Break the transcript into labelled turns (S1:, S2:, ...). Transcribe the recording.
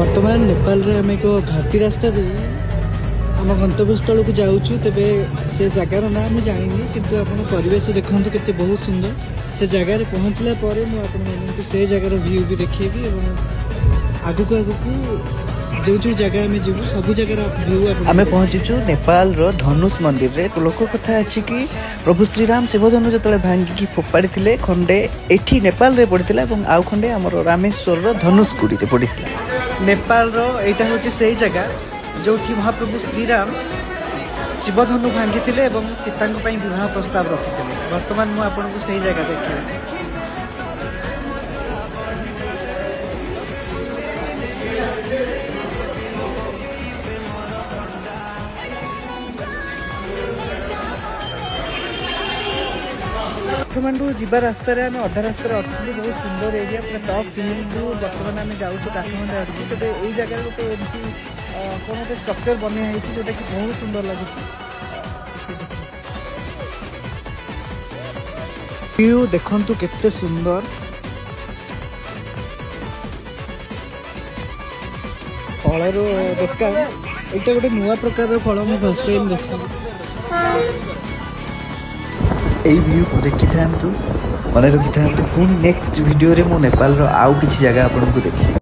S1: बर्तमान नेपाल रे आम एक घाटी रास्ता दे आम गंतव्य स्थल को जाऊँ तेरे से जगार ना मुझे जानी किंतु आप परिवेश देखते केते बहुत सुंदर से जगार पहुँचला से जगार व्यू भी देखी आगु को जो जो जगह में जीवु सब जगह व्यू
S2: आम पहुँचीचु नेपाल रो धनुष मंदिर रे लोक कथा अच्छी कि प्रभु श्रीराम शिवधनु जो भांगिकी फोपाड़ी थे खंडे एठी नेपाल रे पड़ता आउ खंडे आमर रामेश्वर रो धनुषकुड़ी रे पड़ता।
S1: नेपाल रो एटा होची सही जगह जो महाप्रभु श्रीराम शिवधनु भांगी थे सीता विवाह प्रस्ताव रखी बर्तमान मुझे आपको सही जगह देखिए बर्तमान जीवा रास्त अधा रास्त अटकलु बहुत सुंदर एरिया पूरा टॉप सीलिंग बर्तमान आम जाऊँ काठमांडा आड़क तेज यही जगह गोटे एमती कौन गोटे स्ट्रक्चर बनाई जोटा कि बहुत सुंदर लगे व्यू देखंतु केते सुंदर फलर दुकान यहाँ गोटे नुआ प्रकार फल मुझे फर्स्ट टाइम देखी
S2: यही व्यू को देखी था मन रखी था पुणी नेक्स्ट वीडियो रे मो नेपाल रो आउ किसी जगह आपन को देखी।